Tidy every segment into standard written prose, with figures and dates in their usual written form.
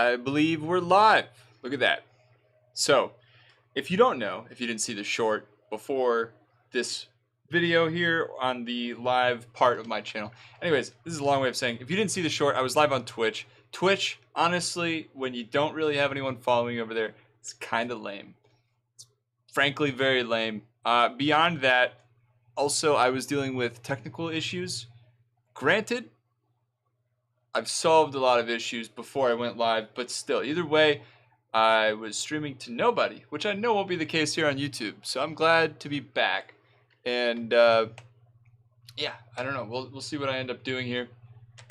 I believe we're live. Look at that. So, if you don't know, if you didn't see the short before this video here on the live part of my channel. Anyways, this is a long way of saying, if you didn't see the short, I was live on Twitch. Twitch, honestly, when you don't really have anyone following over there, it's kind of lame. It's frankly very lame. Beyond that, also, I was dealing with technical issues. Granted, I've solved a lot of issues before I went live, but still, either way, I was streaming to nobody, which I know won't be the case here on YouTube. So I'm glad to be back. And yeah, I don't know. We'll see what I end up doing here.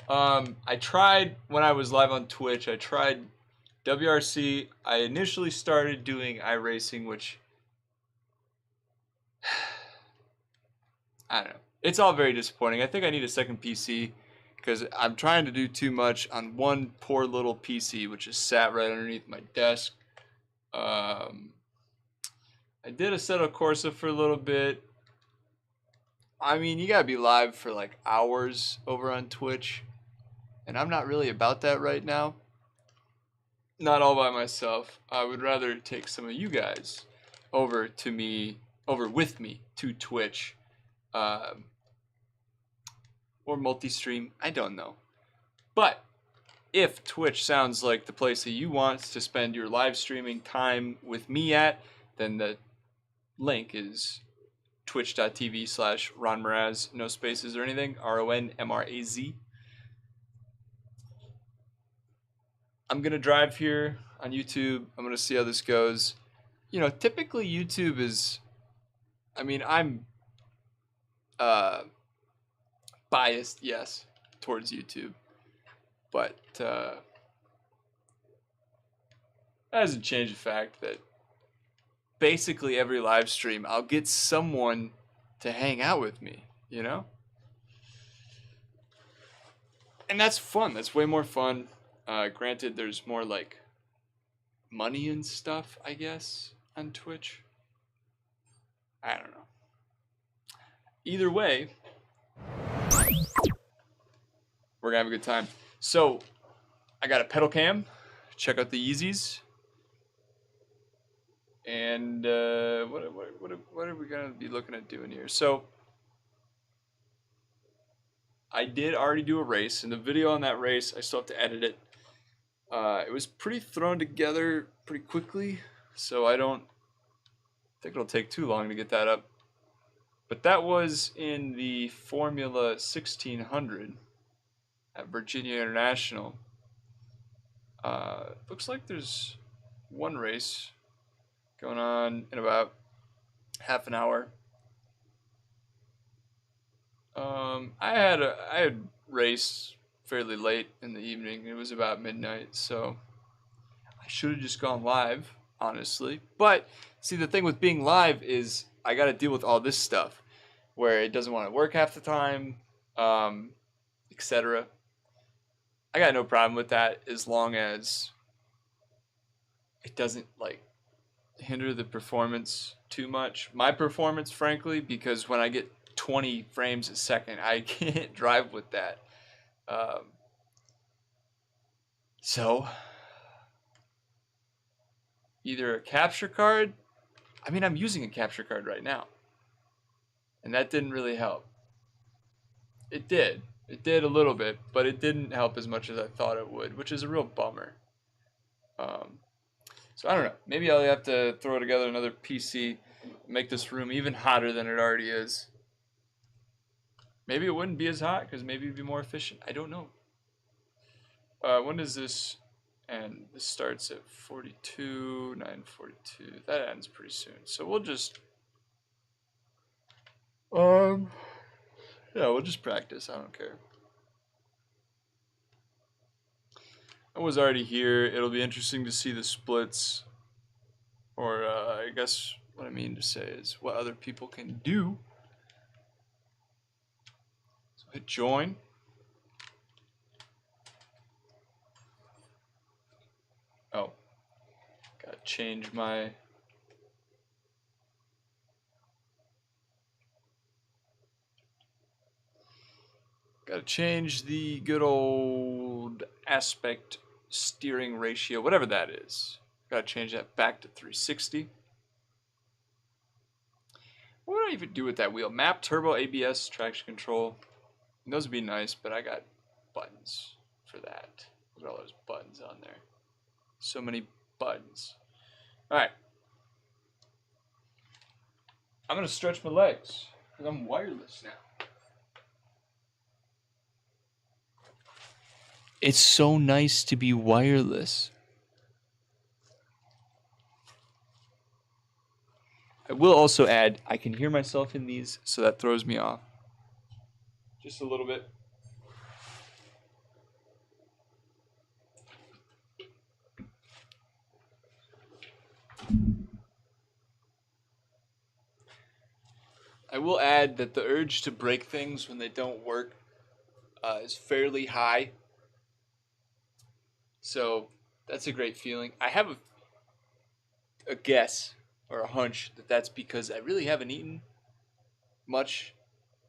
I tried when I was live on Twitch. I tried WRC. I initially started doing iRacing, which I don't know. It's all very disappointing. I think I need a second PC because I'm trying to do too much on one poor little PC, which is sat right underneath my desk. I did Assetto Corsa for a little bit. I mean, you gotta be live for like hours over on Twitch, and I'm not really about that right now. Not all by myself. I would rather take some of you guys over with me to Twitch. Or multi-stream, I don't know. But if Twitch sounds like the place that you want to spend your live streaming time with me at, then the link is twitch.tv/ronmraz, no spaces or anything, RONMRAZ. I'm going to drive here on YouTube. I'm going to see how this goes. You know, typically YouTube is, I mean, I'm biased, yes, towards YouTube, but that doesn't change the fact that basically every live stream I'll get someone to hang out with me, you know? And that's fun. That's way more fun. Granted, there's more like money and stuff, I guess, on Twitch. I don't know. Either way, we're gonna have a good time. So I got a pedal cam. Check out the Yeezys. And what are we gonna be looking at doing here? So I did already do a race, and the video on that race, I still have to edit it. It was pretty thrown together pretty quickly, so I don't think it'll take too long to get that up. But that was in the Formula 1600 at Virginia International. Looks like there's one race going on in about half an hour. I had raced fairly late in the evening. It was about midnight, so I should have just gone live, honestly. But see, the thing with being live is I got to deal with all this stuff where it doesn't want to work half the time, etc. I got no problem with that as long as it doesn't like hinder the performance too much. My performance, frankly, because when I get 20 frames a second, I can't drive with that. So either a capture card. I mean, I'm using a capture card right now, and that didn't really help. It did. It did a little bit, but it didn't help as much as I thought it would, which is a real bummer. So I don't know. Maybe I'll have to throw together another PC, make this room even hotter than it already is. Maybe it wouldn't be as hot because maybe it'd be more efficient. I don't know. When does this end? This starts at 42, 9:42. That ends pretty soon. So we'll just, yeah, we'll just practice. I don't care. I was already here. It'll be interesting to see the splits, or I guess what I mean to say is what other people can do. So hit join. Oh, gotta change my. Gotta change the good old aspect steering ratio, whatever that is. Gotta change that back to 360. What would I even do with that wheel? Map, turbo, ABS, traction control. Those would be nice, but I got buttons for that. Look at all those buttons on there. So many buttons. Alright. I'm going to stretch my legs because I'm wireless now. It's so nice to be wireless. I will also add, I can hear myself in these, so that throws me off. Just a little bit. I will add that the urge to break things when they don't work is fairly high. So that's a great feeling. I have a guess or a hunch that that's because I really haven't eaten much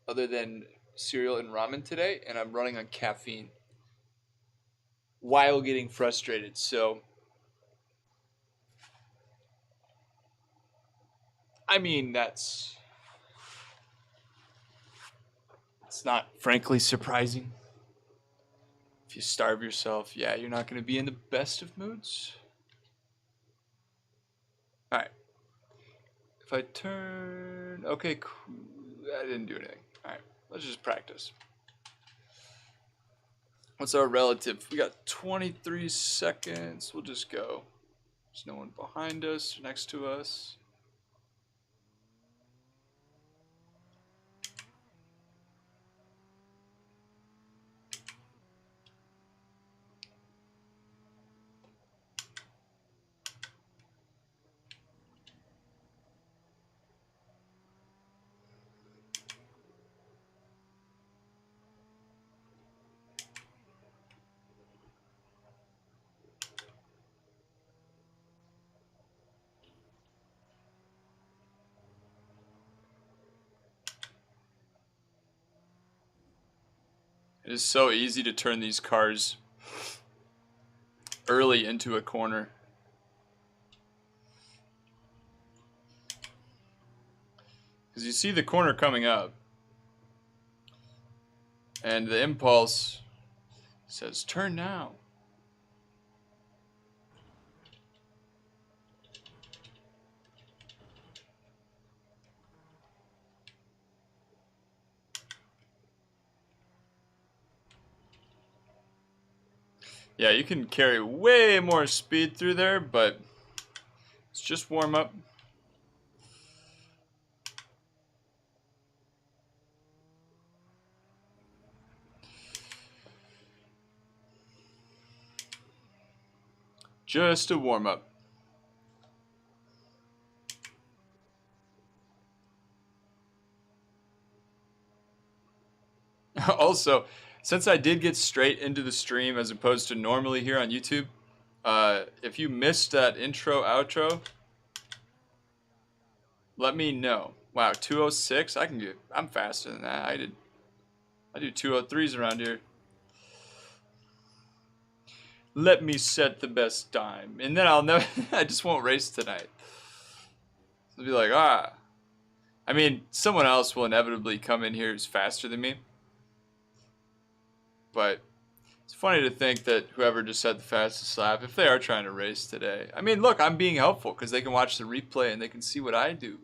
other than cereal and ramen today, and I'm running on caffeine while getting frustrated. So, I mean, it's not frankly surprising. If you starve yourself, yeah, you're not going to be in the best of moods. All right. If I turn, okay, cool. I didn't do anything. All right, let's just practice. What's our relative? We got 23 seconds. We'll just go. There's no one behind us, next to us. It is so easy to turn these cars early into a corner. Because you see the corner coming up. And the impulse says, turn now. Yeah, you can carry way more speed through there, but it's just warm up. Just a warm up. Also, since I did get straight into the stream as opposed to normally here on YouTube, if you missed that intro outro, let me know. Wow, 206? I'm faster than that. I do 203s around here. Let me set the best time. And then I'll never, I just won't race tonight. I'll be like, I mean, someone else will inevitably come in here who's faster than me. But it's funny to think that whoever just set the fastest lap, if they are trying to race today. I mean, look, I'm being helpful because they can watch the replay and they can see what I do.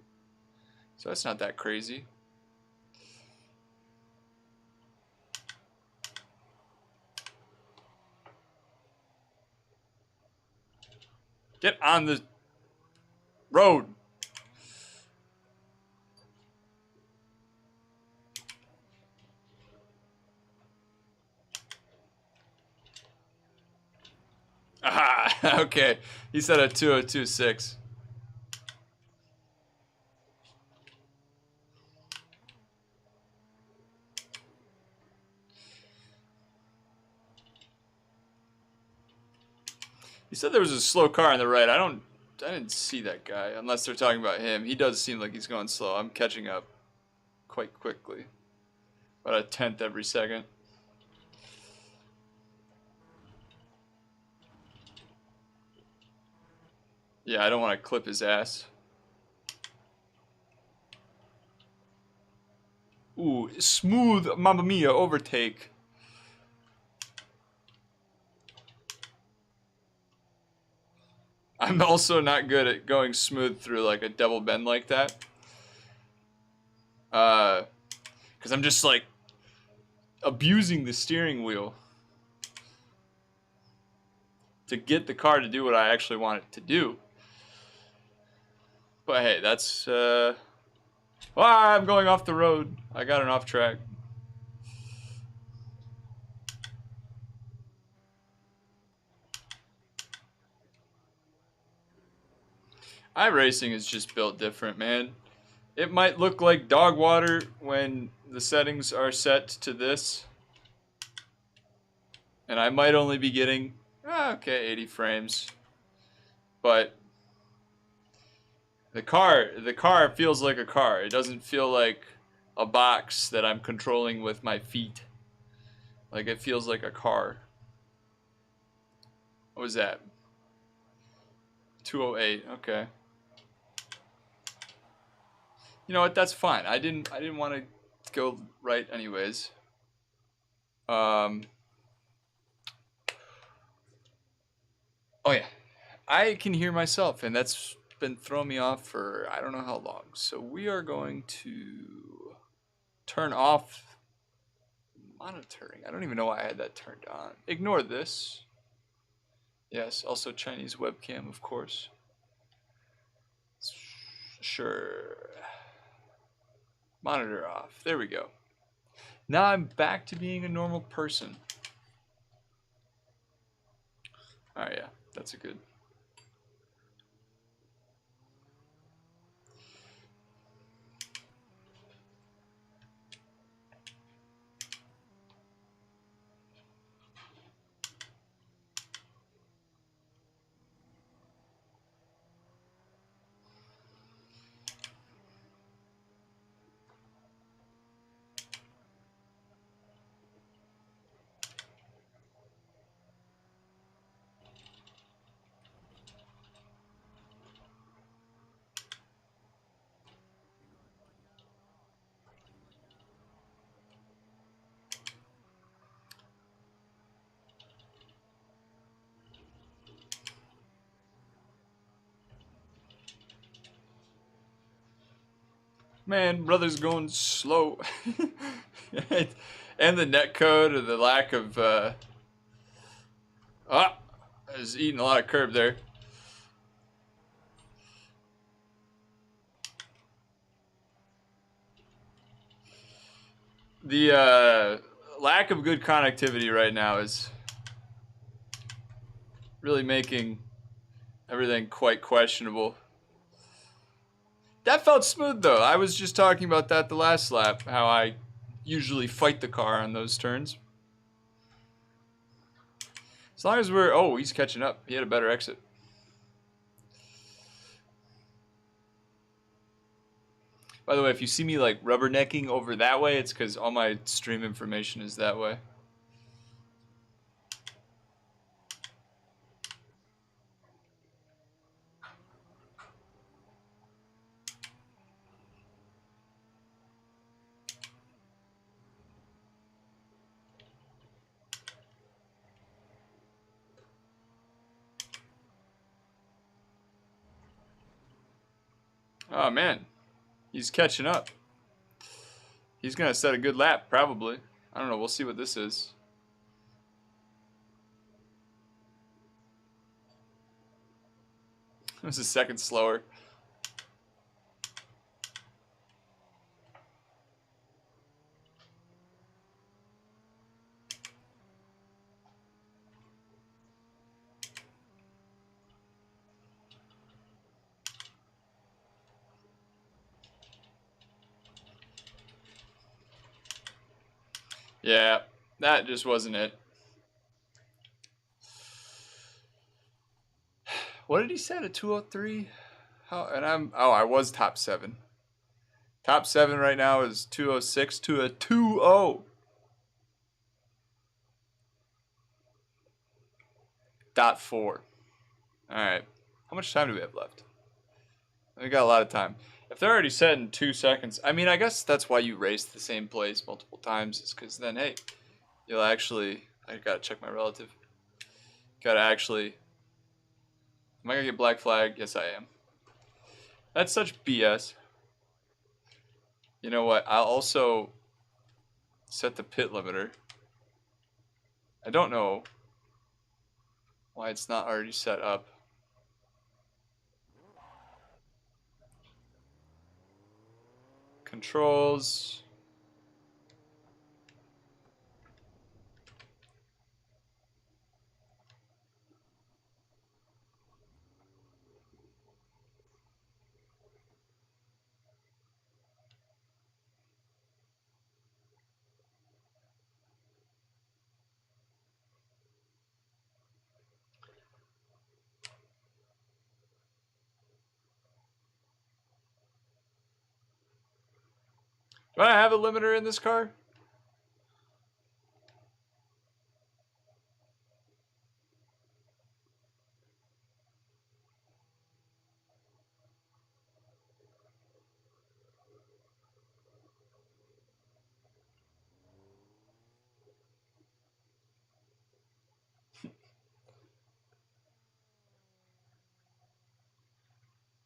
So that's not that crazy. Get on the road. Aha, okay. He said a 2:02.6. He said there was a slow car on the right. I didn't see that guy, unless they're talking about him. He does seem like he's going slow. I'm catching up quite quickly. About a tenth every second. Yeah, I don't want to clip his ass. Ooh, smooth Mamma Mia overtake. I'm also not good at going smooth through like a double bend like that. Because I'm just like abusing the steering wheel to get the car to do what I actually want it to do. But hey, that's I'm going off the road. I got an off track. iRacing is just built different, man. It might look like dog water when the settings are set to this. And I might only be getting, 80 frames. But the car feels like a car. It doesn't feel like a box that I'm controlling with my feet. Like it feels like a car. What was that? 208. Okay. You know what? That's fine. I didn't want to go right anyways. Oh yeah. I can hear myself, and that's been throwing me off for I don't know how long. So we are going to turn off monitoring. I don't even know why I had that turned on. Ignore this. Yes, also Chinese webcam, of course. Sure. Monitor off. There we go. Now I'm back to being a normal person. Oh yeah, that's a good. Man, brother's going slow. And the netcode or the lack of I was eating a lot of curb there. The lack of good connectivity right now is really making everything quite questionable. That felt smooth though. I was just talking about that the last lap, how I usually fight the car on those turns. As long as we're... Oh, he's catching up. He had a better exit. By the way, if you see me like rubbernecking over that way, it's because all my stream information is that way. Oh man, he's catching up. He's gonna set a good lap, probably. I don't know. We'll see what this is. It was a second slower. Yeah, that just wasn't it. What did he set? A 203? How? And I was top 7. Top 7 right now is 206 to a 2-0. .4. All right. How How much time do we have left? We got a lot of time. If they're already set in 2 seconds, I mean, I guess that's why you race the same place multiple times, is because then, hey, you'll actually... I gotta check my relative. Gotta actually... Am I gonna get black flag? Yes, I am. That's such BS. You know what? I'll also set the pit limiter. I don't know why it's not already set up. Controls. Do I have a limiter in this car?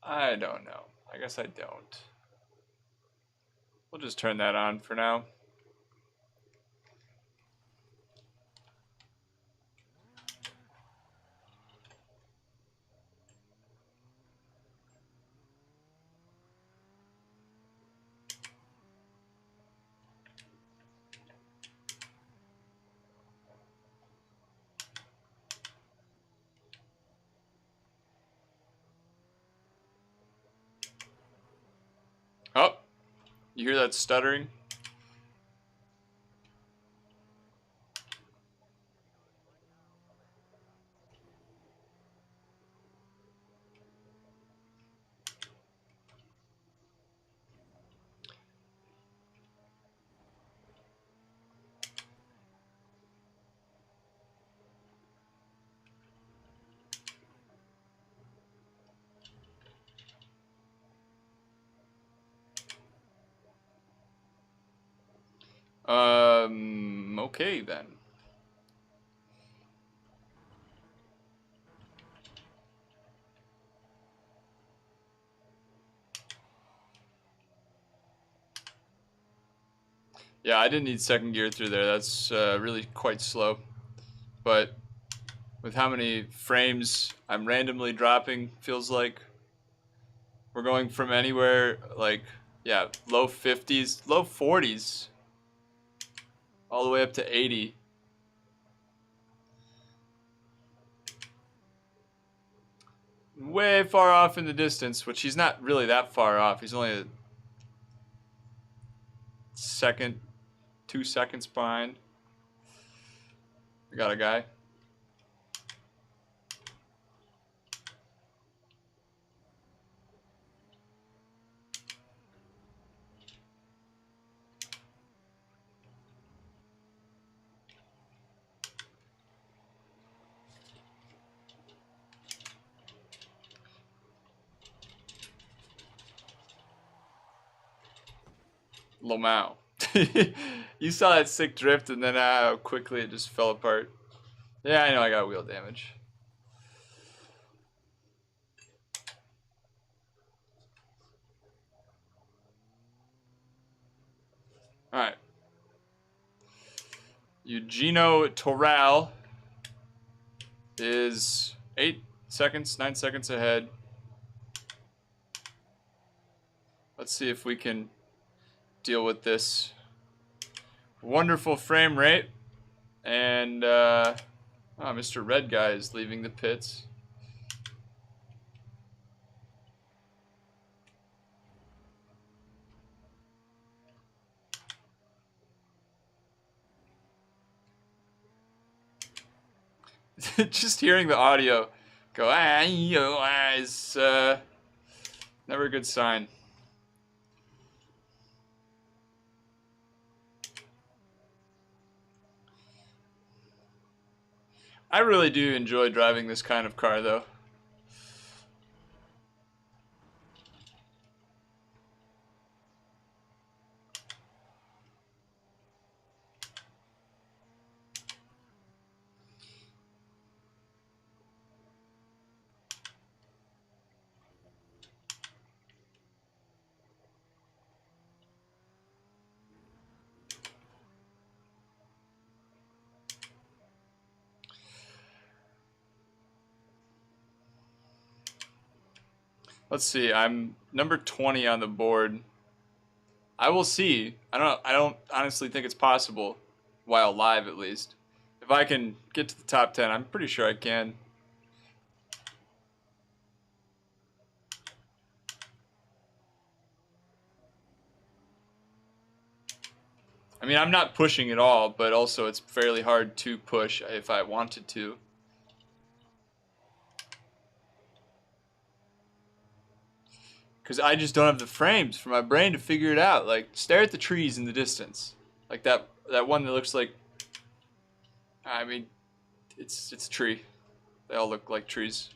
I don't know. I guess I don't. We'll just turn that on for now. Oh, you hear that stuttering? Okay then. Yeah, I didn't need second gear through there. That's really quite slow. But with how many frames I'm randomly dropping, feels like we're going from anywhere like, yeah, low 50s, low 40s, all the way up to 80. Way far off in the distance, which he's not really that far off. He's only a second, 2 seconds behind. We got a guy. Lomao. You saw that sick drift and then how quickly it just fell apart. Yeah, I know I got wheel damage. Alright. Eugenio Toral is 8 seconds, 9 seconds ahead. Let's see if we can deal with this wonderful frame rate. And, Mr. Red Guy is leaving the pits. Just hearing the audio go, is never a good sign. I really do enjoy driving this kind of car, though. Let's see. I'm number 20 on the board. I will see. I don't honestly think it's possible, while live at least. If I can get to the top 10, I'm pretty sure I can. I mean, I'm not pushing at all, but also it's fairly hard to push if I wanted to. Because I just don't have the frames for my brain to figure it out. Like, stare at the trees in the distance. Like that one that looks like... I mean, it's a tree. They all look like trees.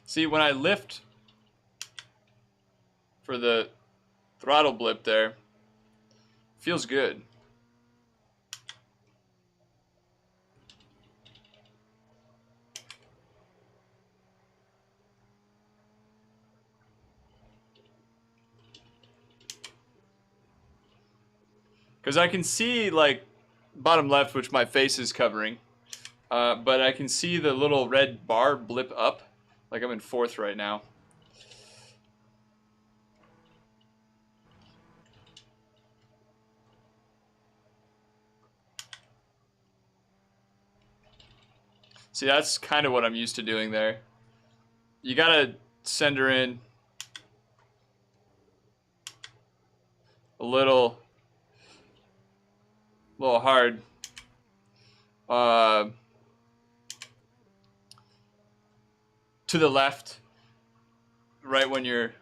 See, when I lift for the throttle blip there, feels good. Because I can see, like, bottom left, which my face is covering, but I can see the little red bar blip up. Like I'm in 4th right now. See, that's kind of what I'm used to doing there. You gotta send her in a little hard. To the left, right when you're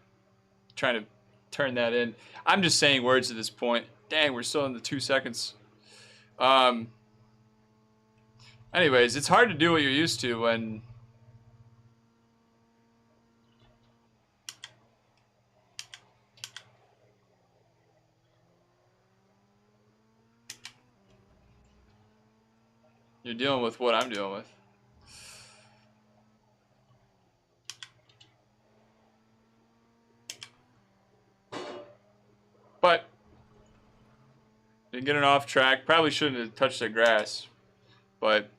trying to turn that in. I'm just saying words at this point. Dang, we're still in the 2 seconds. Anyways, it's hard to do what you're used to when you're dealing with what I'm dealing with. But didn't get it off track. Probably shouldn't have touched the grass. But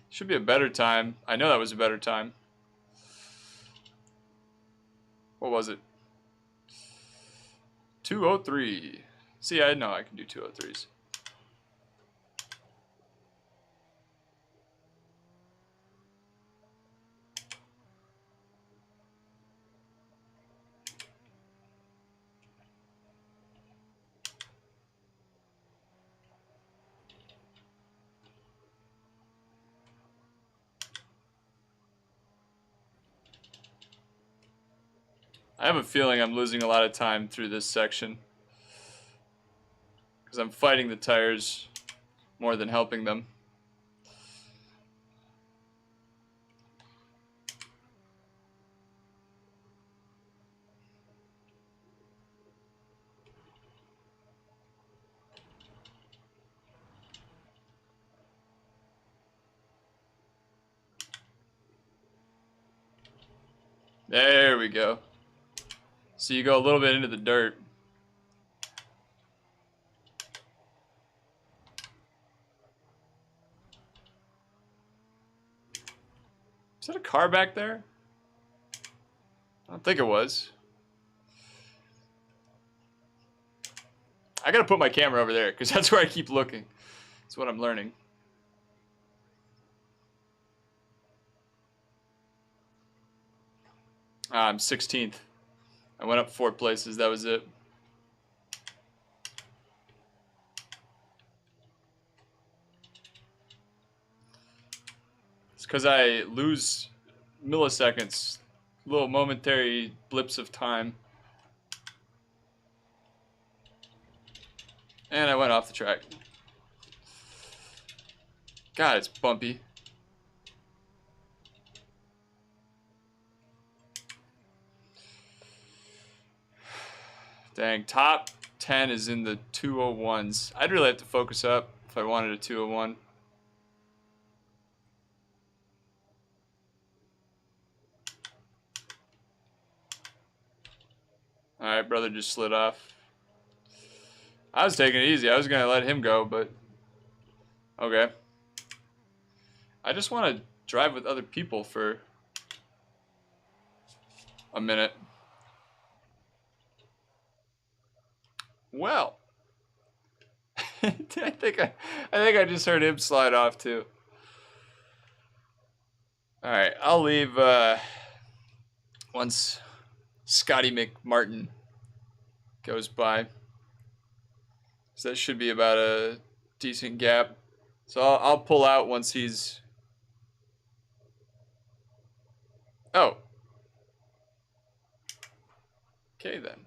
should be a better time. I know that was a better time. What was it? 2:03. See, I know I can do 2:03s. I have a feeling I'm losing a lot of time through this section because I'm fighting the tires more than helping them. There we go. So you go a little bit into the dirt. Is that a car back there? I don't think it was. I gotta put my camera over there because that's where I keep looking. That's what I'm learning. I'm 16th. I went up 4 places. That was it. It's because I lose milliseconds, little momentary blips of time. And I went off the track. God, it's bumpy. Dang, top 10 is in the 201s. I'd really have to focus up if I wanted a 201. Alright, brother just slid off. I was taking it easy. I was gonna let him go, but okay. I just want to drive with other people for a minute. Well, I think I just heard him slide off too. All right, I'll leave once Scotty McMartin goes by. So that should be about a decent gap. So I'll pull out once he's. Oh. Okay then.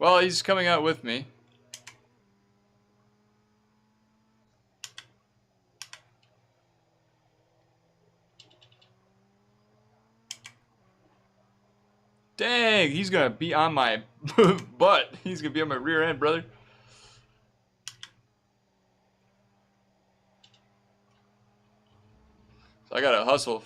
Well, he's coming out with me. Dang, he's gonna be on my butt. He's gonna be on my rear end, brother. So I gotta hustle.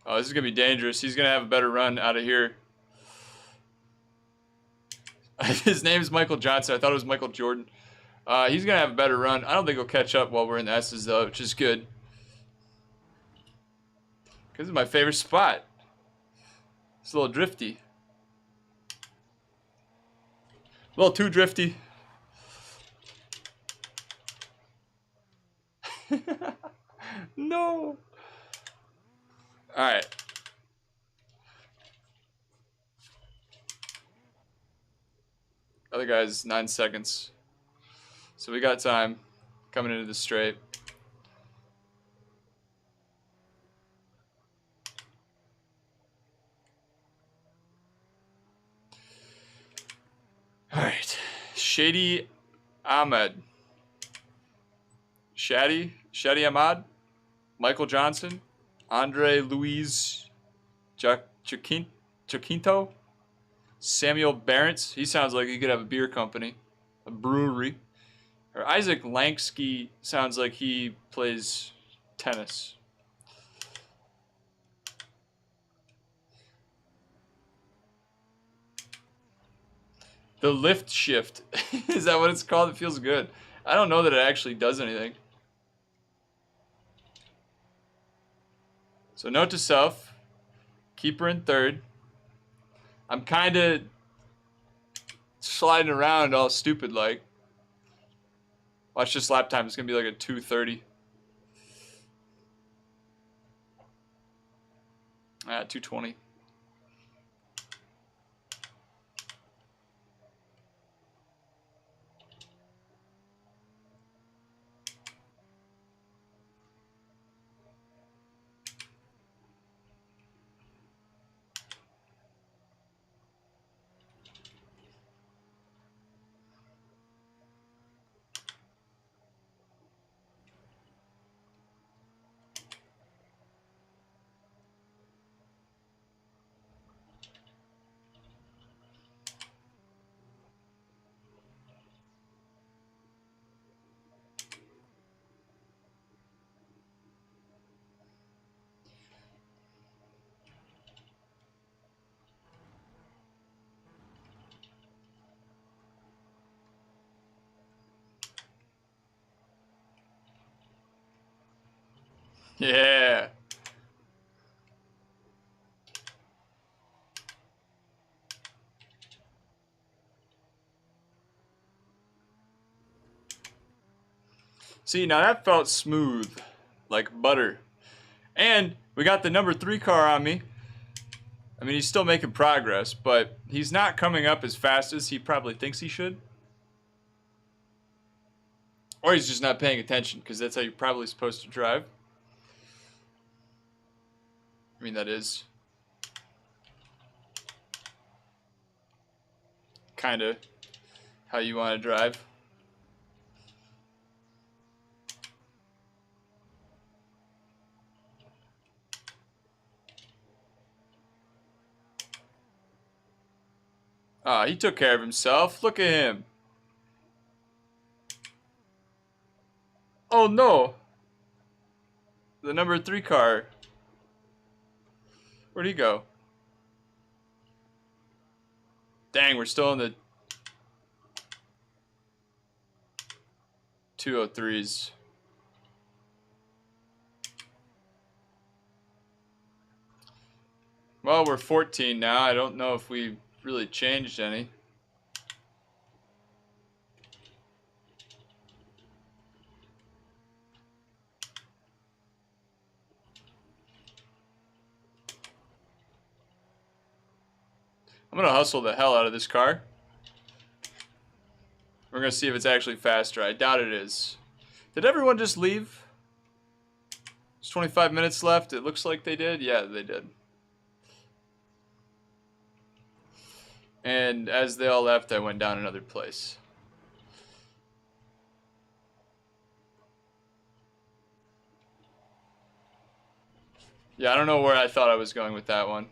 Oh, this is gonna be dangerous. He's gonna have a better run out of here. His name is Michael Johnson. I thought it was Michael Jordan. He's gonna have a better run. I don't think he'll catch up while we're in the S's though, which is good. Because it's my favorite spot. It's a little drifty. A little too drifty. No. Alright. Other guy's 9 seconds. So we got time coming into the straight. Alright. Shady Ahmed. Shady Ahmad. Michael Johnson. Andre Luis Jacinto. Samuel Barents. He sounds like he could have a beer company. A brewery. Or Isaac Lansky sounds like he plays tennis. The lift shift. Is that what it's called? It feels good. I don't know that it actually does anything. So note to self. Keep her in third. I'm kind of sliding around all stupid like. Watch this lap time. It's going to be like a 2:30. 2:20. Yeah. See, now that felt smooth, like butter. And we got the number 3 car on me. I mean, he's still making progress, but he's not coming up as fast as he probably thinks he should. Or he's just not paying attention, because that's how you're probably supposed to drive. I mean, that is kind of how you want to drive. Ah, he took care of himself. Look at him. Oh no. The number 3 car. Where'd he go? Dang, we're still in the 203s. Well, we're 14 now. I don't know if we really changed any. I'm gonna hustle the hell out of this car. We're gonna see if it's actually faster. I doubt it is. Did everyone just leave? There's 25 minutes left. It looks like they did. Yeah, they did. And as they all left, I went down another place. Yeah, I don't know where I thought I was going with that one.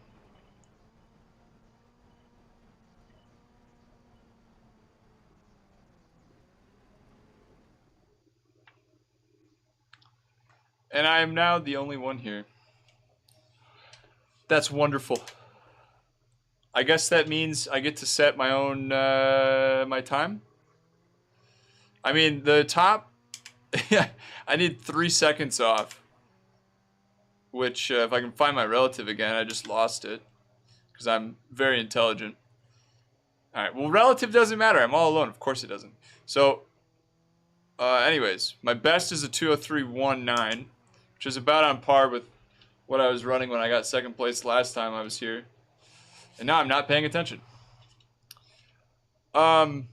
And I am now the only one here. That's wonderful. I guess that means I get to set my own my time. I mean, the top, I need 3 seconds off. Which, if I can find my relative again, I just lost it. Because I'm very intelligent. Alright, well, relative doesn't matter. I'm all alone. Of course it doesn't. So, anyways, my best is a 2:03.19, which is about on par with what I was running when I got second place last time I was here. And now I'm not paying attention. Alright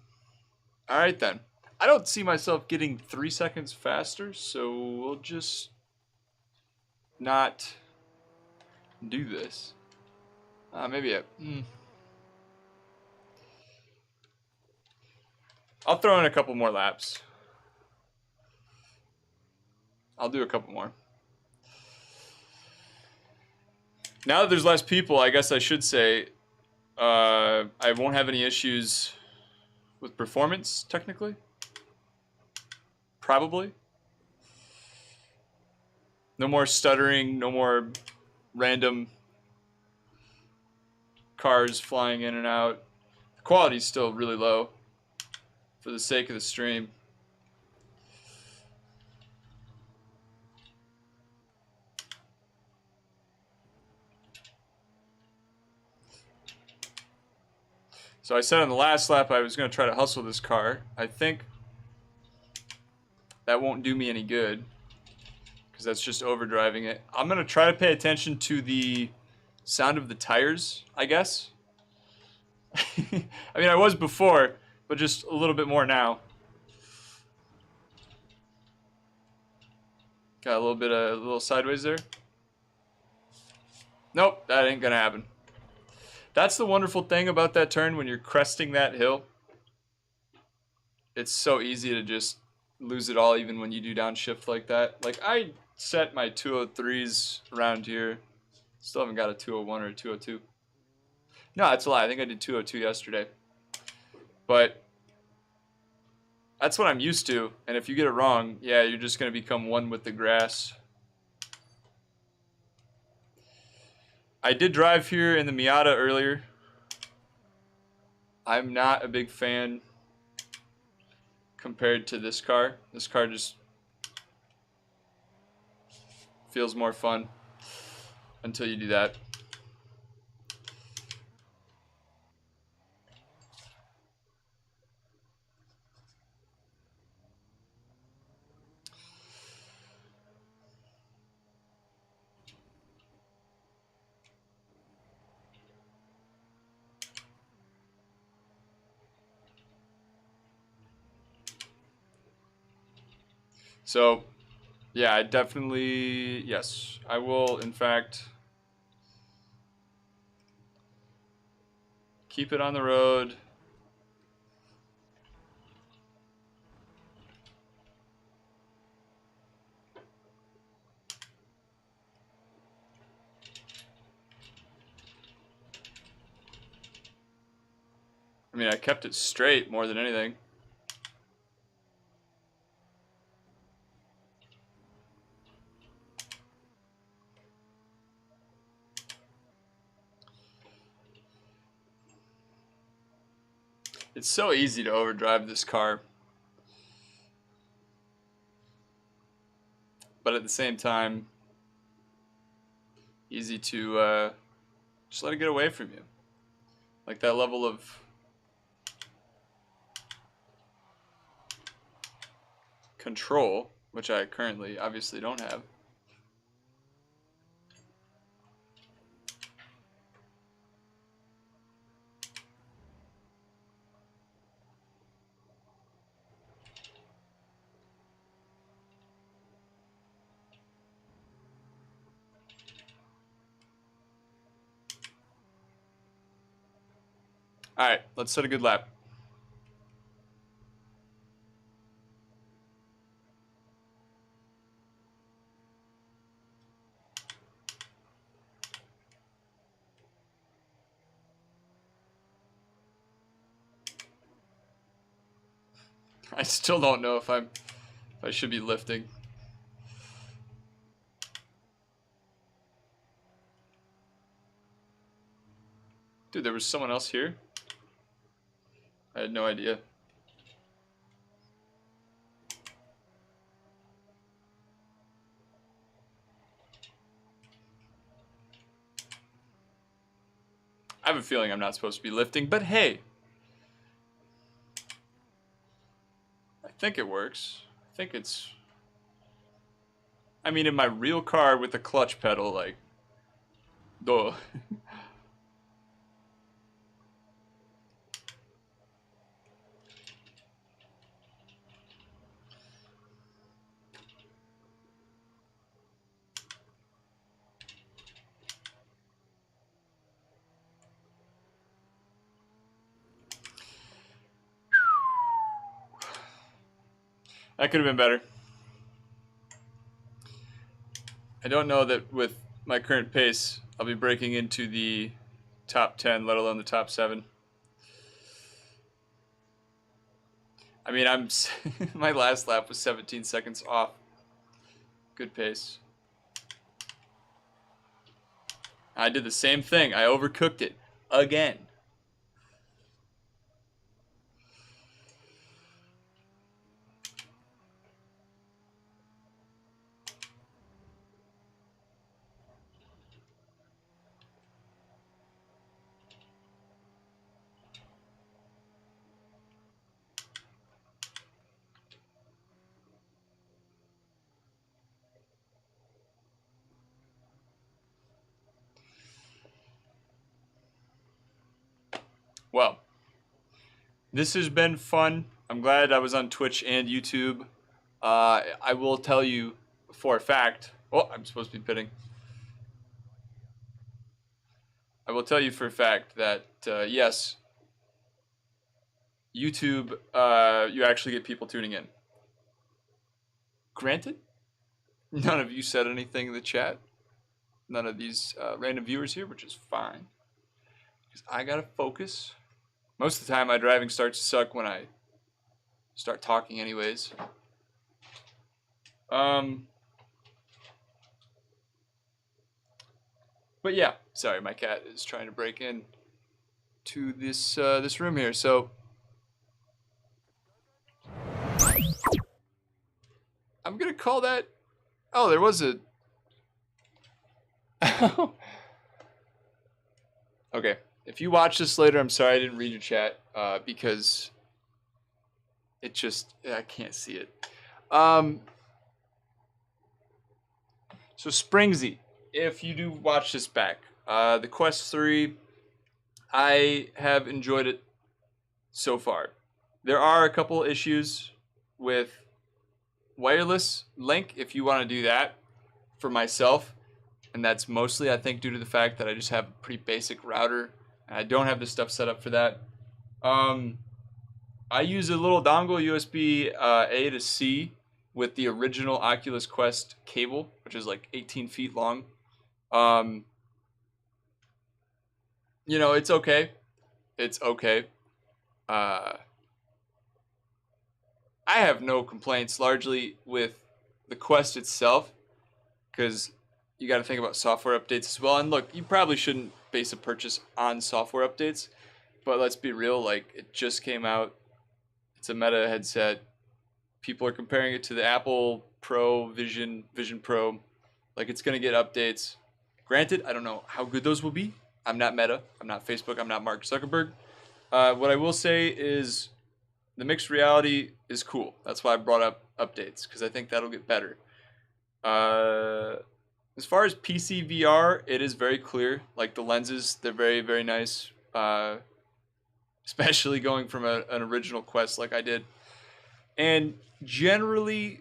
then. I don't see myself getting 3 seconds faster, so we'll just not do this. Maybe I'll throw in a couple more laps. I'll do a couple more. Now that there's less people, I guess I should say I won't have any issues with performance, technically. Probably. No more stuttering, no more random cars flying in and out. The quality's still really low for the sake of the stream. So I said on the last lap I was going to try to hustle this car. I think that won't do me any good because that's just overdriving it. I'm going to try to pay attention to the sound of the tires, I guess. I mean, I was before, but just a little bit more now. Got a little sideways there. Nope, that ain't gonna happen. That's the wonderful thing about that turn when you're cresting that hill. It's so easy to just lose it all even when you do downshift like that. Like, I set my 203s around here. Still haven't got a 201 or a 202. No, that's a lie. I think I did 202 yesterday. But that's what I'm used to. And if you get it wrong, yeah, you're just going to become one with the grass. I did drive here in the Miata earlier. I'm not a big fan compared to this car. This car just feels more fun until you do that. So, yeah, I definitely, yes, I will, in fact, keep it on the road. I mean, I kept it straight more than anything. It's so easy to overdrive this car. But at the same time, easy to just let it get away from you. Like that level of control, which I currently obviously don't have. All right, let's set a good lap. I still don't know if I should be lifting. Dude, there was someone else here? I had no idea. I have a feeling I'm not supposed to be lifting, but hey. I think it works. I think it's... I mean, in my real car with a clutch pedal, like... Duh. That could have been better. I don't know that with my current pace, I'll be breaking into the top 10, let alone the top 7. I mean, my last lap was 17 seconds off. Good pace. I did the same thing. I overcooked it again. Well, this has been fun. I'm glad I was on Twitch and YouTube. I will tell you for a fact. Oh, I'm supposed to be pitting. I will tell you for a fact that yes, YouTube, you actually get people tuning in. Granted, none of you said anything in the chat. None of these random viewers here, which is fine. Because I gotta focus. Most of the time, my driving starts to suck when I start talking anyways. But yeah, sorry, my cat is trying to break in to this this room here. So I'm gonna call that. Oh, there was a. Okay, if you watch this later, I'm sorry I didn't read your chat because it just I can't see it. So Springsy, if you do watch this back, the Quest 3, I have enjoyed it so far. There are a couple issues with wireless link if you want to do that for myself, and that's mostly I think due to the fact that I just have a pretty basic router and I don't have the stuff set up for that. I use a little dongle USB A to C with the original Oculus Quest cable, which is like 18 feet long. You know, it's okay. It's okay. I have no complaints largely with the Quest itself, because you got to think about software updates as well. And look, you probably shouldn't base a purchase on software updates, but let's be real, like, it just came out. It's a Meta headset. People are comparing it to the Apple Pro Vision Pro. Like, it's going to get updates. Granted, I don't know how good those will be. I'm not Meta. I'm not Facebook. I'm not Mark Zuckerberg. What I will say is the mixed reality is cool. That's why I brought up updates, because I think that'll get better. As far as PC VR, it is very clear. Like, the lenses, they're very, very nice. Especially going from an original Quest like I did. And generally,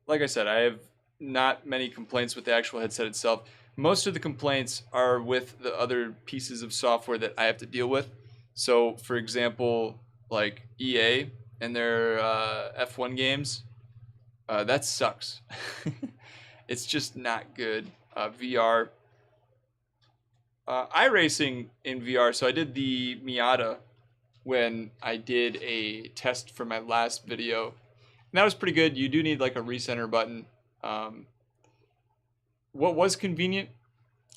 like I said, I have not many complaints with the actual headset itself. Most of the complaints are with the other pieces of software that I have to deal with. So, for example, like EA and their F1 games, that sucks. It's just not good. VR. iRacing in VR. So I did the Miata when I did a test for my last video. And that was pretty good. You do need like a recenter button. What was convenient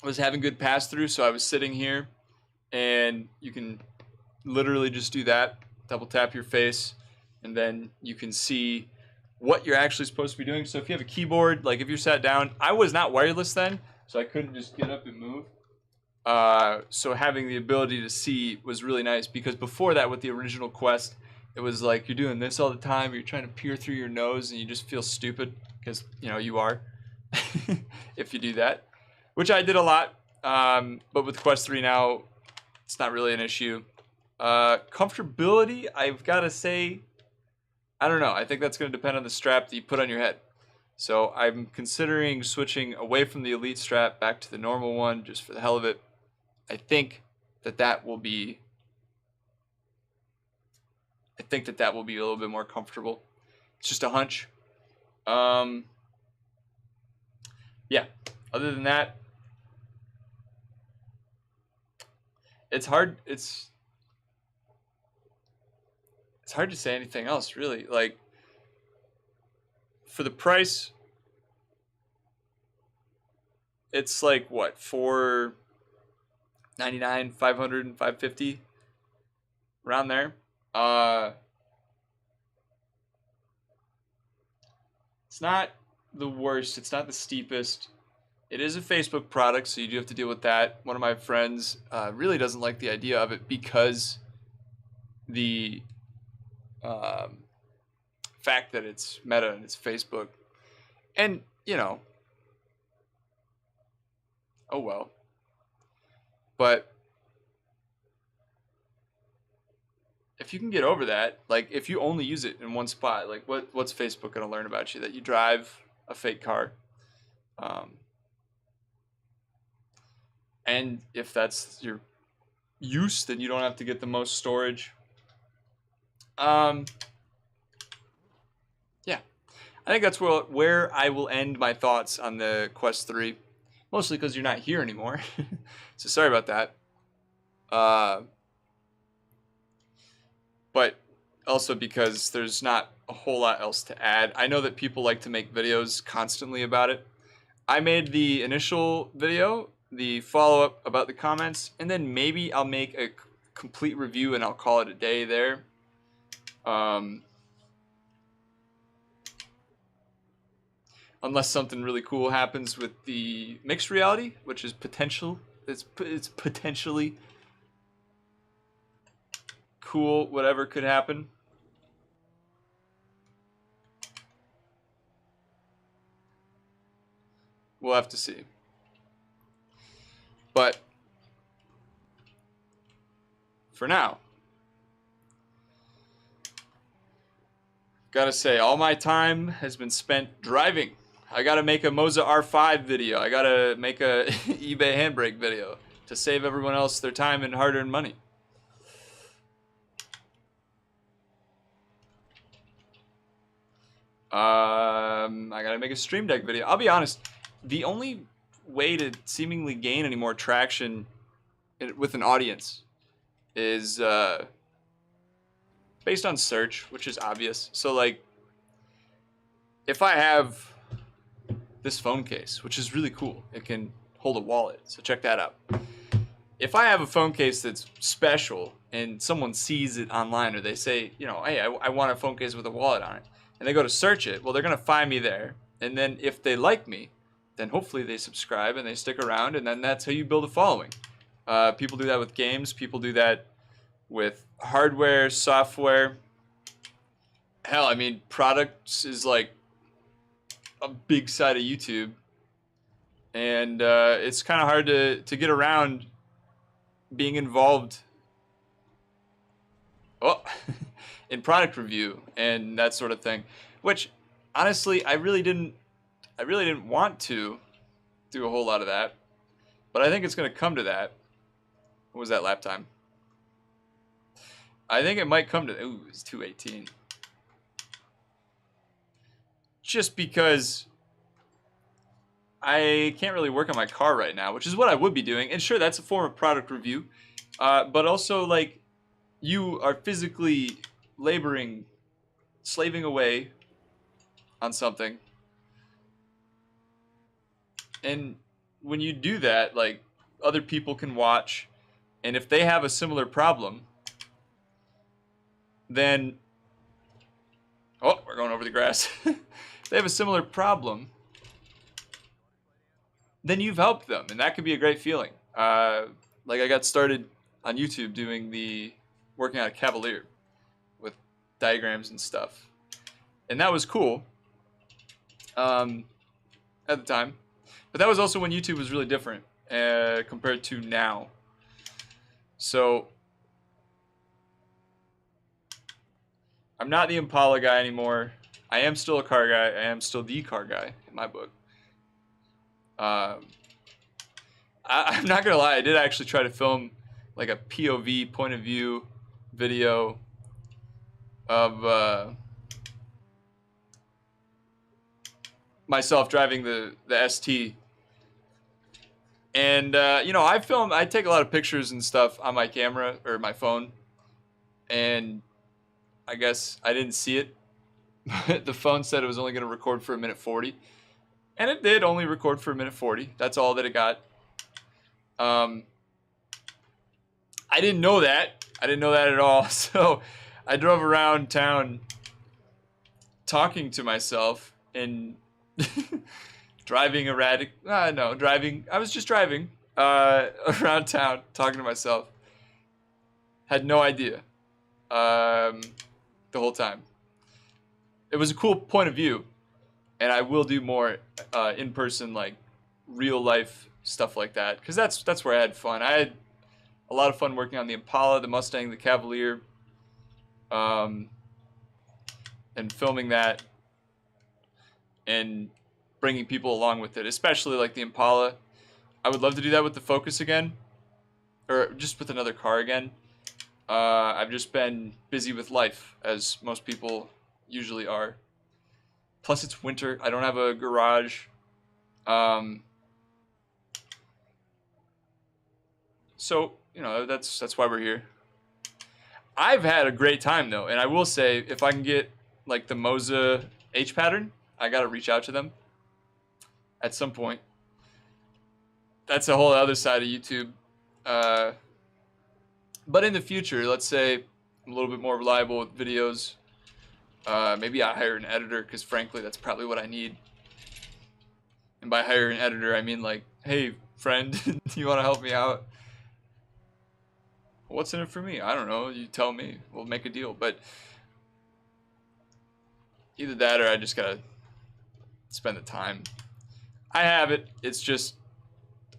was having good pass through. So I was sitting here and you can literally just do that. Double tap your face and then you can see what you're actually supposed to be doing. So if you have a keyboard, like if you're sat down, I was not wireless then, so I couldn't just get up and move. So having the ability to see was really nice, because before that with the original Quest, it was like you're doing this all the time, you're trying to peer through your nose and you just feel stupid, because you know you are if you do that, which I did a lot. But with Quest 3 now, it's not really an issue. Comfortability, I've got to say, I don't know. I think that's going to depend on the strap that you put on your head. So I'm considering switching away from the Elite strap back to the normal one, just for the hell of it. I think that will be a little bit more comfortable. It's just a hunch. Yeah. Other than that, it's hard. It's hard to say anything else, really. Like, for the price, it's like what, $499, $500, and $550, around there. It's not the worst. It's not the steepest. It is a Facebook product, so you do have to deal with that. One of my friends really doesn't like the idea of it because the fact that it's Meta and it's Facebook, and you know, oh well. But if you can get over that, like if you only use it in one spot, like what's Facebook gonna learn about you? That you drive a fake car, and if that's your use, then you don't have to get the most storage. Yeah, I think that's where I will end my thoughts on the Quest 3. Mostly because you're not here anymore. So sorry about that. But also because there's not a whole lot else to add. I know that people like to make videos constantly about it. I made the initial video, the follow-up about the comments, and then maybe I'll make a complete review and I'll call it a day there. Unless something really cool happens with the mixed reality, which is it's potentially cool. Whatever could happen. We'll have to see. But for now, gotta say, all my time has been spent driving. I gotta make a Moza R5 video. I gotta make a eBay handbrake video to save everyone else their time and hard-earned money. I gotta make a Stream Deck video. I'll be honest, the only way to seemingly gain any more traction with an audience is based on search, which is obvious. So like, if I have this phone case, which is really cool, it can hold a wallet. So check that out. If I have a phone case that's special and someone sees it online, or they say, you know, hey, I want a phone case with a wallet on it, and they go to search it, well, they're going to find me there. And then if they like me, then hopefully they subscribe and they stick around, and then that's how you build a following. People do that with games. People do that with hardware, software. Hell, I mean, products is like a big side of YouTube. And it's kind of hard to get around being involved in product review and that sort of thing, which honestly I really didn't want to do a whole lot of that, but I think it's going to come to that. What was that lap time? I think it might come to, ooh, it's 2:18. Just because I can't really work on my car right now, which is what I would be doing. And sure, that's a form of product review. But also, like, you are physically laboring, slaving away on something. And when you do that, like, other people can watch. And if they have a similar problem, then... Oh, we're going over the grass. If they have a similar problem, then you've helped them, and that could be a great feeling. Like I got started on YouTube doing working on a Cavalier with diagrams and stuff, and that was cool at the time. But that was also when YouTube was really different compared to now. So I'm not the Impala guy anymore. I am still a car guy. I am still the car guy in my book. I'm not gonna lie, I did actually try to film like a POV, point of view video of myself driving the ST. And you know, I take a lot of pictures and stuff on my camera or my phone, and I guess I didn't see it. The phone said it was only going to record for 1:40. And it did only record for 1:40. That's all that it got. I didn't know that. I didn't know that at all. So I drove around town talking to myself and driving erratic. I was just driving around town talking to myself. Had no idea the whole time. It was a cool point of view. And I will do more in-person, like, real-life stuff like that. Because that's where I had fun. I had a lot of fun working on the Impala, the Mustang, the Cavalier. And filming that. And bringing people along with it. Especially, like, the Impala. I would love to do that with the Focus again. Or just with another car again. I've just been busy with life, as most people usually are. Plus, it's winter. I don't have a garage. So, you know, that's why we're here. I've had a great time, though. And I will say, if I can get, like, the Moza H pattern, I got to reach out to them at some point. That's a whole other side of YouTube. But in the future, let's say I'm a little bit more reliable with videos. Maybe I hire an editor, because frankly, that's probably what I need. And by hire an editor, I mean like, hey, friend, do you want to help me out? What's in it for me? I don't know. You tell me. We'll make a deal. But either that or I just got to spend the time. I have it. It's just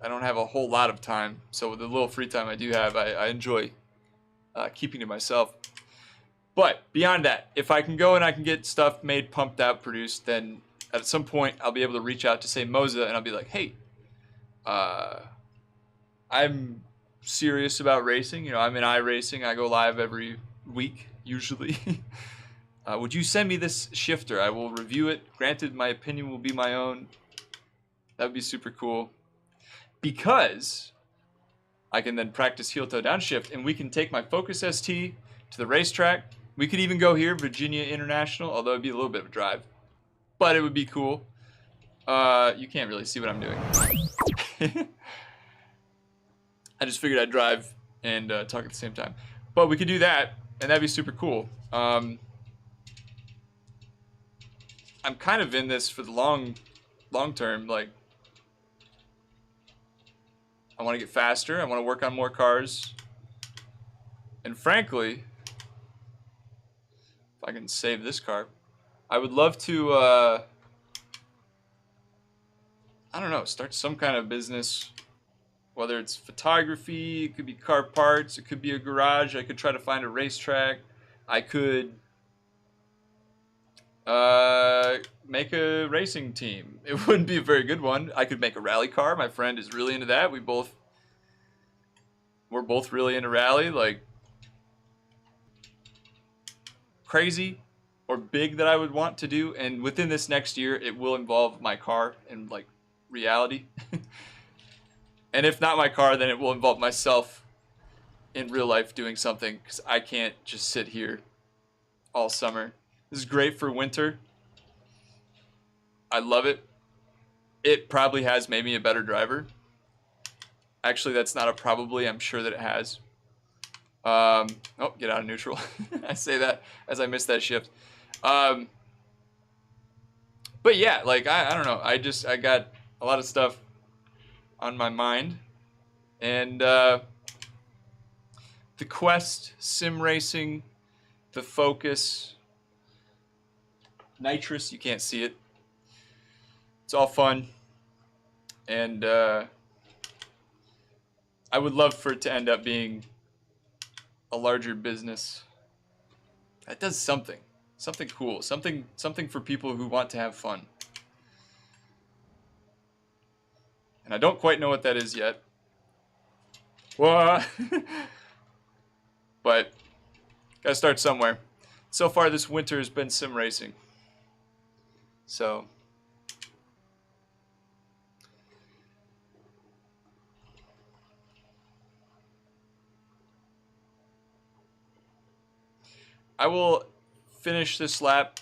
I don't have a whole lot of time. So with the little free time I do have, I enjoy keeping to myself. But beyond that, if I can go and I can get stuff made, pumped out, produced, then at some point I'll be able to reach out to, say, Moza, and I'll be like, hey, I'm serious about racing. You know, I'm in iRacing. I go live every week, usually. Would you send me this shifter? I will review it. Granted, my opinion will be my own. That would be super cool. Because I can then practice heel toe downshift, and we can take my Focus ST to the racetrack, We could even go here, Virginia International, although it'd be a little bit of a drive, but it would be cool. You can't really see what I'm doing. I just figured I'd drive and talk at the same time. But we could do that, and that'd be super cool. I'm kind of in this for the long term. Like, I want to get faster. I want to work on more cars. And frankly, if I can save this car, I would love to, I don't know, start some kind of business. Whether it's photography, it could be car parts, it could be a garage. I could try to find a racetrack. I could make a racing team. It wouldn't be a very good one. I could make a rally car. My friend is really into that. We're both really into rally. Like, crazy or big that I would want to do, and within this next year it will involve my car in like reality. And if not my car, then it will involve myself in real life doing something, because I can't just sit here all summer. This is great for winter. I love it. It probably has made me a better driver. Actually, that's not a probably. I'm sure that it has. Oh, get out of neutral. I say that as I miss that shift. But yeah, like, I don't know. I got a lot of stuff on my mind. And the quest, sim racing, the focus, nitrous, you can't see it. It's all fun. And I would love for it to end up being a larger business that does something cool, something for people who want to have fun. And I don't quite know what that is yet. Whoa. But gotta start somewhere. So far this winter has been sim racing. So I will finish this lap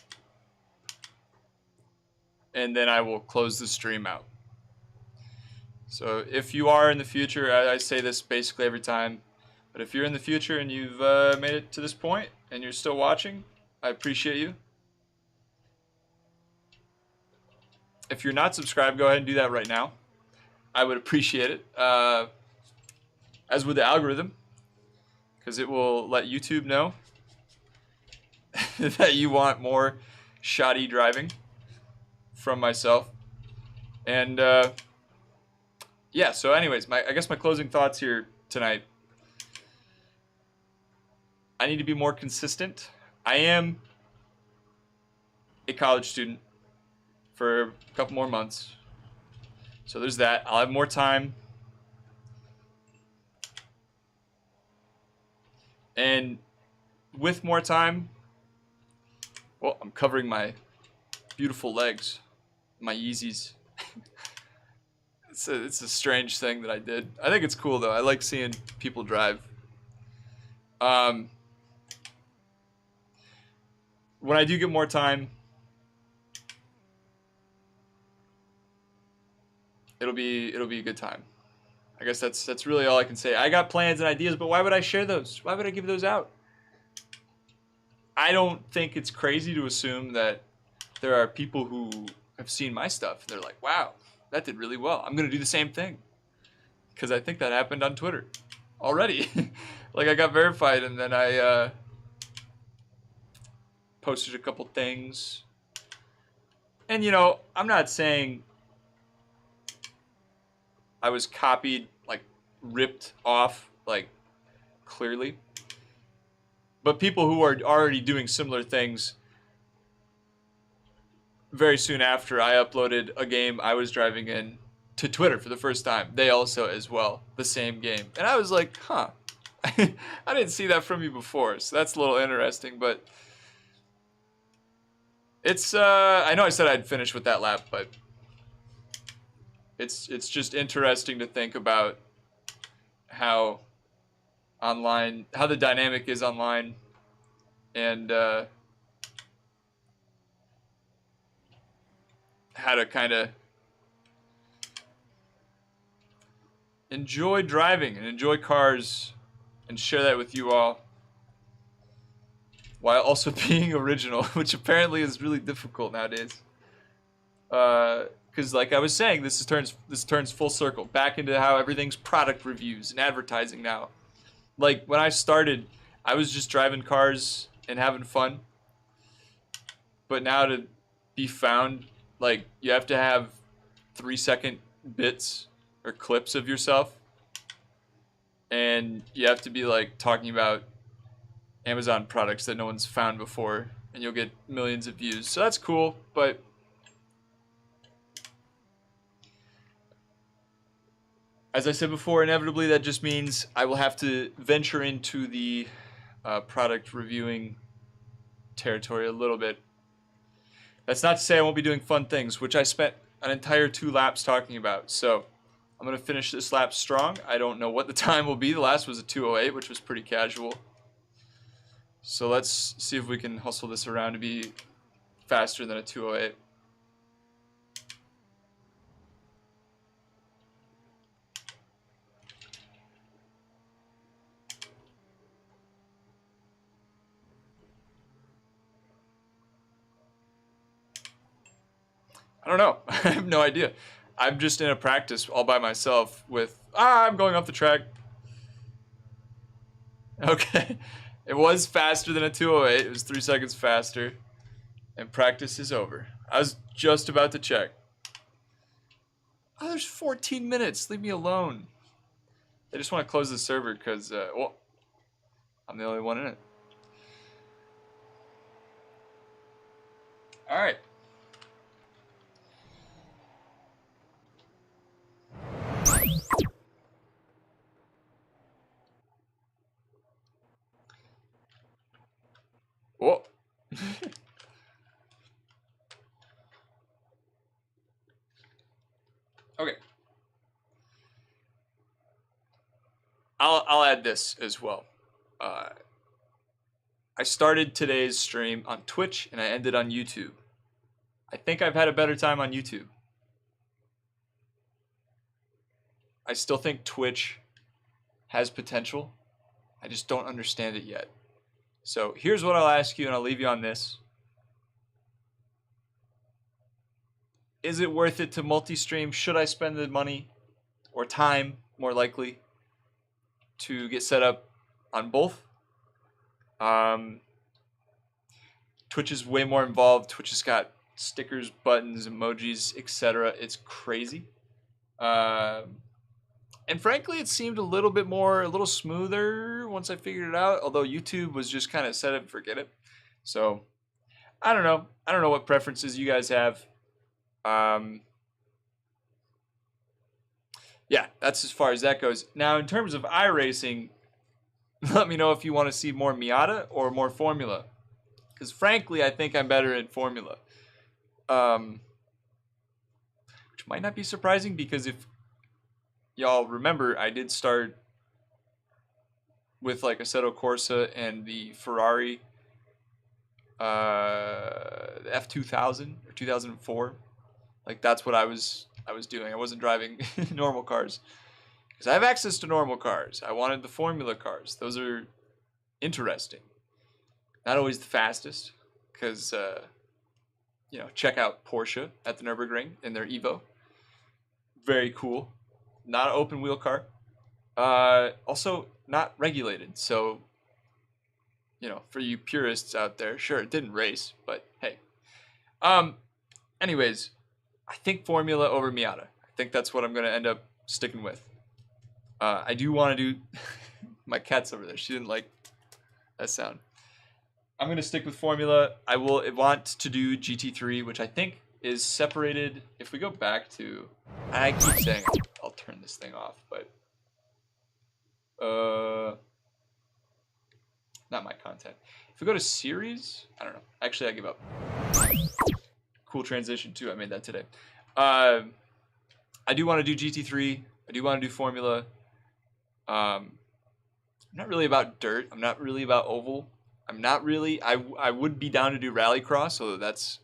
and then I will close the stream out. So if you are in the future, I say this basically every time, but if you're in the future and you've made it to this point and you're still watching, I appreciate you. If you're not subscribed, go ahead and do that right now. I would appreciate it, as would the algorithm, because it will let YouTube know that you want more shoddy driving from myself. And yeah, so anyways, I guess my closing thoughts here tonight. I need to be more consistent. I am a college student for a couple more months. So there's that. I'll have more time. And with more time, well, I'm covering my beautiful legs, my Yeezys. It's a strange thing that I did. I think it's cool though. I like seeing people drive. When I do get more time, it'll be a good time. I guess that's really all I can say. I got plans and ideas, but why would I share those? Why would I give those out? I don't think it's crazy to assume that there are people who have seen my stuff. They're like, wow, that did really well. I'm going to do the same thing. Because I think that happened on Twitter already. Like, I got verified and then I posted a couple things. And, you know, I'm not saying I was copied, like, ripped off, like, clearly. But people who are already doing similar things, very soon after I uploaded a game I was driving in to Twitter for the first time, they also as well, the same game. And I was like, huh, I didn't see that from you before, so that's a little interesting. But it's, I know I said I'd finish with that lap, but it's just interesting to think about how the dynamic is online, and how to kind of enjoy driving and enjoy cars and share that with you all while also being original, which apparently is really difficult nowadays. Because like I was saying, this turns full circle back into how everything's product reviews and advertising now. Like when I started, I was just driving cars and having fun. But now to be found, like you have to have 3-second bits or clips of yourself, and you have to be like talking about Amazon products that no one's found before, and you'll get millions of views. So that's cool, but as I said before, inevitably that just means I will have to venture into the product reviewing territory a little bit. That's not to say I won't be doing fun things, which I spent an entire 2 laps talking about. So I'm going to finish this lap strong. I don't know what the time will be. The last was a 2:08, which was pretty casual. So let's see if we can hustle this around to be faster than a 2:08. I don't know. I have no idea. I'm just in a practice all by myself with, I'm going off the track. Okay. It was faster than a 2:08. It was 3 seconds faster. And practice is over. I was just about to check. Oh, there's 14 minutes. Leave me alone. I just want to close the server because, well, I'm the only one in it. All right. Whoa. Okay. I'll add this as well. I started today's stream on Twitch and I ended on YouTube. I think I've had a better time on YouTube. I still think Twitch has potential. I just don't understand it yet. So here's what I'll ask you, and I'll leave you on this. Is it worth it to multi-stream? Should I spend the money or time, more likely, to get set up on both? Twitch is way more involved. Twitch has got stickers, buttons, emojis, etc. It's crazy. And frankly, it seemed a little smoother once I figured it out. Although YouTube was just kind of set it and forget it. So I don't know. I don't know what preferences you guys have. Yeah, that's as far as that goes. Now, in terms of iRacing, let me know if you want to see more Miata or more Formula. Because frankly, I think I'm better in Formula. Which might not be surprising because if y'all remember, I did start with like Assetto Corsa and the Ferrari F2000 or 2004. Like that's what I was doing. I wasn't driving normal cars because I have access to normal cars. I wanted the Formula cars. Those are interesting. Not always the fastest because you know, check out Porsche at the Nürburgring in their Evo. Very cool. Not an open wheel car. Also not regulated. So, you know, for you purists out there, sure, it didn't race, but hey. Anyways, I think Formula over Miata. I think that's what I'm going to end up sticking with. I do want to do... My cat's over there. She didn't like that sound. I'm going to stick with Formula. I will want to do GT3, which I think is separated. If we go back to... I keep saying I'll turn this thing off, but... not my content. If we go to series... I don't know. Actually, I give up. Cool transition, too. I made that today. I do want to do GT3. I do want to do Formula. I'm not really about dirt. I'm not really about oval. I'm not really. I would be down to do rallycross, although that's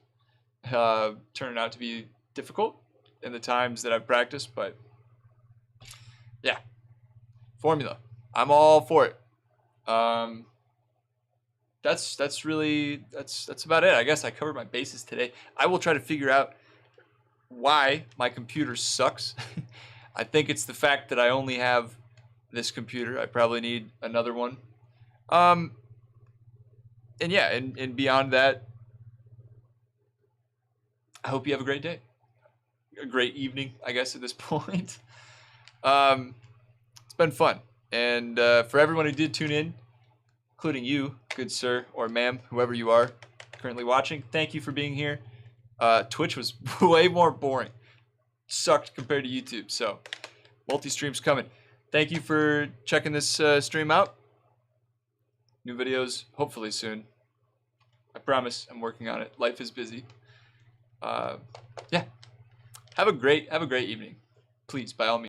turning out to be difficult in the times that I've practiced. But yeah, formula. I'm all for it. That's about it. I guess I covered my bases today. I will try to figure out why my computer sucks. I think it's the fact that I only have this computer. I probably need another one. And yeah, and beyond that, I hope you have a great day, a great evening, I guess, at this point. It's been fun. And for everyone who did tune in, including you, good sir or ma'am, whoever you are currently watching, thank you for being here. Twitch was way more boring. Sucked compared to YouTube, so multi-stream's coming. Thank you for checking this stream out. New videos, hopefully soon. I promise I'm working on it. Life is busy. Yeah. Have a great evening. Please, by all means.